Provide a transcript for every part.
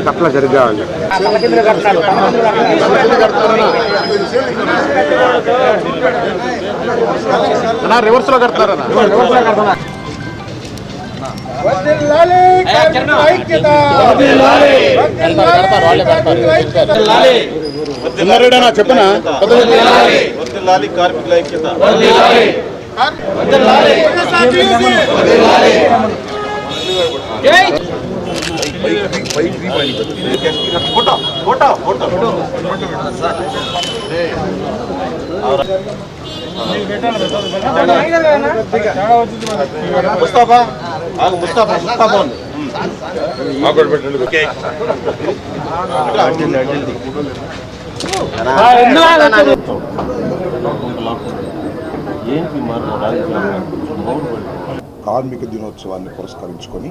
కట్ల సరిగ్గా రివర్స్ లో కడతారన్నా. చెప్పనా కార్మికుల ఐక్యత ముస్తాఫా ముస్తాఫా ముస్తాఫా కార్మిక దినోత్సవాన్ని పురస్కరించుకొని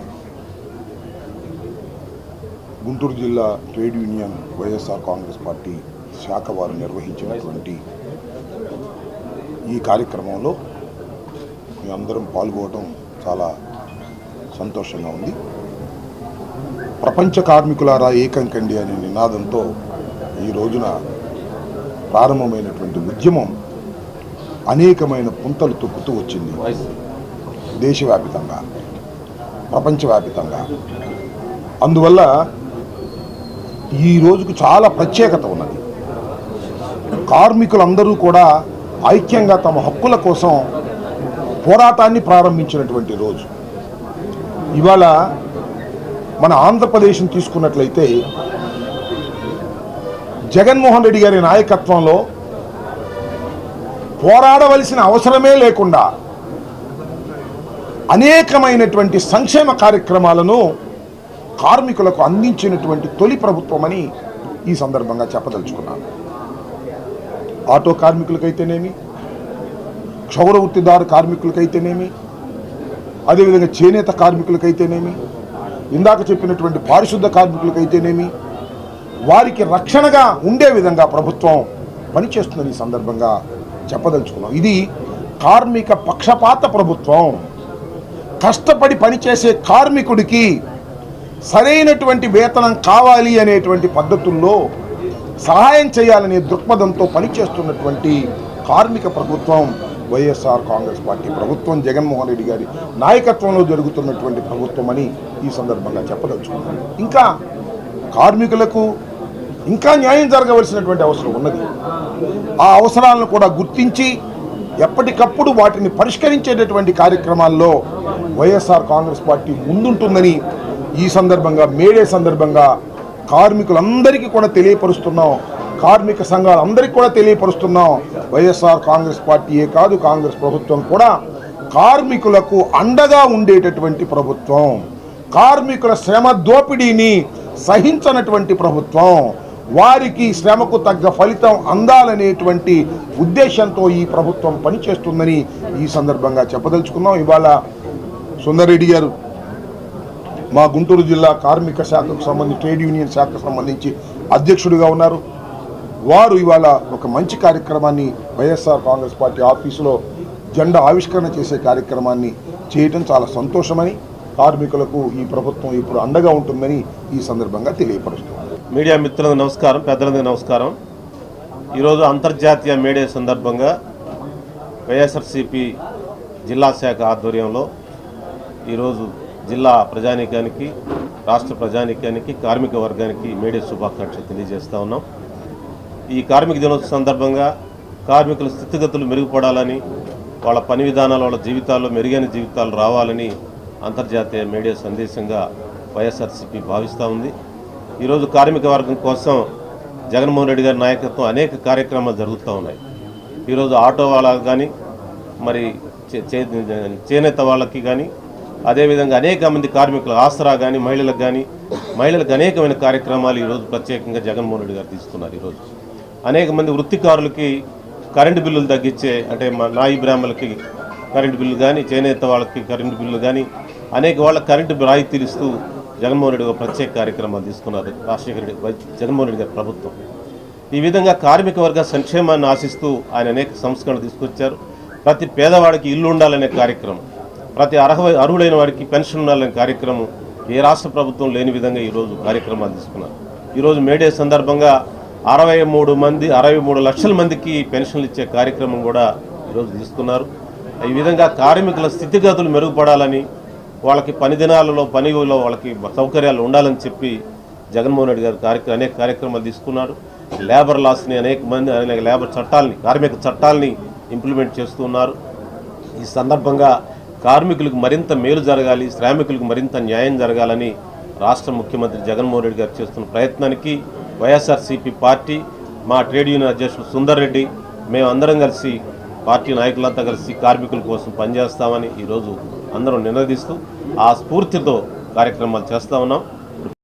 గుంటూరు జిల్లా trade union YSR Congress party శాఖ వారు నిర్వహించినటువంటి ఈ కార్యక్రమంలో మేమందరం పాల్గొనడం చాలా సంతోషంగా ఉంది. ప్రపంచ కార్మికులారా ఏకం కండి అనే నినాదంతో ఈ రోజున ప్రారంభమైనటువంటి ఉద్యమం అనేకమైన పుంతలు తొక్కుతూ వచ్చింది. దేశవ్యాపితంగా, ప్రపంచవ్యాపితంగా. అందువల్ల ఈ రోజుకు చాలా ప్రత్యేకత ఉన్నది. కార్మికులందరూ కూడా ఐక్యంగా తమ హక్కుల కోసం పోరాటాన్ని ప్రారంభించినటువంటి రోజు. ఇవాళ మన ఆంధ్రప్రదేశ్ని తీసుకున్నట్లయితే జగన్మోహన్ రెడ్డి గారి నాయకత్వంలో పోరాడవలసిన అవసరమే లేకుండా అనేకమైనటువంటి సంక్షేమ కార్యక్రమాలను కార్మికులకు అందించినటువంటి తొలి ప్రభుత్వమని ఈ సందర్భంగా చెప్పదలుచుకున్నాను. ఆటో కార్మికులకైతేనేమి, క్షౌర వృత్తిదారు కార్మికులకైతేనేమి, అదేవిధంగా చేనేత కార్మికులకైతేనేమి, ఇందాక చెప్పినటువంటి పారిశుద్ధ కార్మికులకైతేనేమి, వారికి రక్షణగా ఉండే విధంగా ప్రభుత్వం పనిచేస్తుందని ఈ సందర్భంగా చెప్పదలుచుకున్నాం. ఇది కార్మిక పక్షపాత ప్రభుత్వం. కష్టపడి పనిచేసే కార్మికుడికి సరైనటువంటి వేతనం కావాలి అనేటువంటి పద్ధతుల్లో సహాయం చేయాలనే దృక్పథంతో పనిచేస్తున్నటువంటి కార్మిక ప్రభుత్వం వైఎస్ఆర్ కాంగ్రెస్ పార్టీ ప్రభుత్వం, జగన్మోహన్ రెడ్డి గారి నాయకత్వంలో జరుగుతున్నటువంటి ప్రభుత్వం అని ఈ సందర్భంగా చెప్పదలుచుకున్నాను. ఇంకా కార్మికులకు ఇంకా న్యాయం జరగవలసినటువంటి అవసరం ఉన్నది. ఆ అవసరాలను కూడా గుర్తించి ఎప్పటికప్పుడు వాటిని పరిష్కరించేటటువంటి కార్యక్రమాల్లో వైఎస్ఆర్ కాంగ్రెస్ పార్టీ ముందుంటుందని ఈ సందర్భంగా, మేడే సందర్భంగా కార్మికులందరికీ కూడా తెలియపరుస్తున్నాం. కార్మిక సంఘాలందరికీ కూడా తెలియపరుస్తున్నాం. వైఎస్ఆర్ కాంగ్రెస్ పార్టీయే కాదు, కాంగ్రెస్ ప్రభుత్వం కూడా కార్మికులకు అండగా ఉండేటటువంటి ప్రభుత్వం. కార్మికుల శ్రమ దోపిడీని సహించనటువంటి ప్రభుత్వం. వారికి శ్రమకు తగ్గ ఫలితం అందాలనేటువంటి ఉద్దేశంతో ఈ ప్రభుత్వం పనిచేస్తుందని ఈ సందర్భంగా చెప్పదలుచుకున్నాం. ఇవాళ సుందర్రెడ్డి గారు మా గుంటూరు జిల్లా కార్మిక శాఖకు సంబంధించి, ట్రేడ్ యూనియన్ శాఖకు సంబంధించి అధ్యక్షుడిగా ఉన్నారు. వారు ఇవాళ ఒక మంచి కార్యక్రమాన్ని వైఎస్ఆర్ కాంగ్రెస్ పార్టీ ఆఫీసులో జెండా ఆవిష్కరణ చేసే కార్యక్రమాన్ని చేయటం చాలా సంతోషమని, కార్మికులకు ఈ ప్రభుత్వం ఇప్పుడు అండగా ఉంటుందని ఈ సందర్భంగా తెలియపరుస్తున్నారు. మీడియా మిత్రులకు నమస్కారం, పెద్దలకు నమస్కారం. ఈరోజు అంతర్జాతీయ మీడియా సందర్భంగా వైఎస్ఆర్సీపీ జిల్లా శాఖ ఆధ్వర్యంలో ఈరోజు జిల్లా ప్రజానీకానికి, రాష్ట్ర ప్రజానీకానికి, కార్మిక వర్గానికి మీడియా శుభాకాంక్షలు తెలియజేస్తూ ఉన్నాం. ఈ కార్మిక దినోత్సవం సందర్భంగా కార్మికుల స్థితిగతులు మెరుగుపడాలని, వాళ్ళ పని విధానాలు, వాళ్ళ జీవితాల్లో మెరుగైన జీవితాలు రావాలని అంతర్జాతీయ మీడియా సందేశంగా వైఎస్ఆర్సీపీ భావిస్తూ ఉంది. ఈరోజు కార్మిక వర్గం కోసం జగన్మోహన్ రెడ్డి గారి నాయకత్వం అనేక కార్యక్రమాలు జరుగుతూ ఉన్నాయి. ఈరోజు ఆటో వాళ్ళకి కానీ, మరి చేనేత వాళ్ళకి కానీ, అదేవిధంగా అనేక మంది కార్మికులు ఆసరా కానీ, మహిళలకు అనేకమైన కార్యక్రమాలు ఈరోజు ప్రత్యేకంగా జగన్మోహన్ రెడ్డి గారు తీసుకున్నారు. ఈరోజు అనేక మంది వృత్తికారులకి కరెంటు బిల్లులు తగ్గించే, అంటే నాయి బ్రాహ్మణులకి కరెంటు బిల్లు కానీ, చేనేత వాళ్ళకి కరెంటు బిల్లు కానీ, అనేక వాళ్ళకి కరెంటు రాయితీలు ఇస్తూ జగన్మోహన్ రెడ్డి గారు ప్రత్యేక కార్యక్రమాలు తీసుకున్నారు రాజశేఖర రెడ్డి జగన్మోహన్ రెడ్డి గారి ప్రభుత్వం. ఈ విధంగా కార్మిక వర్గ సంక్షేమాన్ని ఆశిస్తూ ఆయన అనేక సంస్కరణలు తీసుకొచ్చారు. ప్రతి పేదవాడికి ఇల్లు ఉండాలనే కార్యక్రమం, ప్రతి అర్హులైన వాడికి పెన్షన్ ఉండాలనే కార్యక్రమం ఏ రాష్ట్ర ప్రభుత్వం లేని విధంగా ఈరోజు కార్యక్రమాలు తీసుకున్నారు. ఈరోజు మేడే సందర్భంగా 63 లక్షల మందికి పెన్షన్లు ఇచ్చే కార్యక్రమం కూడా ఈరోజు తీసుకున్నారు. ఈ విధంగా కార్మికుల స్థితిగతులు మెరుగుపడాలని, వాళ్ళకి పని దినాలలో పనిలో వాళ్ళకి సౌకర్యాలు ఉండాలని చెప్పి జగన్మోహన్ రెడ్డి గారు అనేక కార్యక్రమాలు తీసుకున్నారు. లేబర్ లాస్ని అనేక లేబర్ చట్టాలని, కార్మిక చట్టాలని ఇంప్లిమెంట్ చేస్తున్నారు. ఈ సందర్భంగా కార్మికులకు మరింత మేలు జరగాలి, శ్రామికులకు మరింత న్యాయం జరగాలని రాష్ట్ర ముఖ్యమంత్రి జగన్మోహన్ రెడ్డి గారు చేస్తున్న ప్రయత్నానికి వైఎస్ఆర్సీపీ పార్టీ, మా ట్రేడ్ యూనియన్ అధ్యక్షుడు సుందర్ రెడ్డి, మేమందరం కలిసి పార్టీ నాయకులంతా కలిసి కార్మికుల కోసం పనిచేస్తామని ఈరోజు అందరం నినదిస్తూ ఆ స్ఫూర్తితో కార్యక్రమాలు చేస్తూ ఉన్నాం.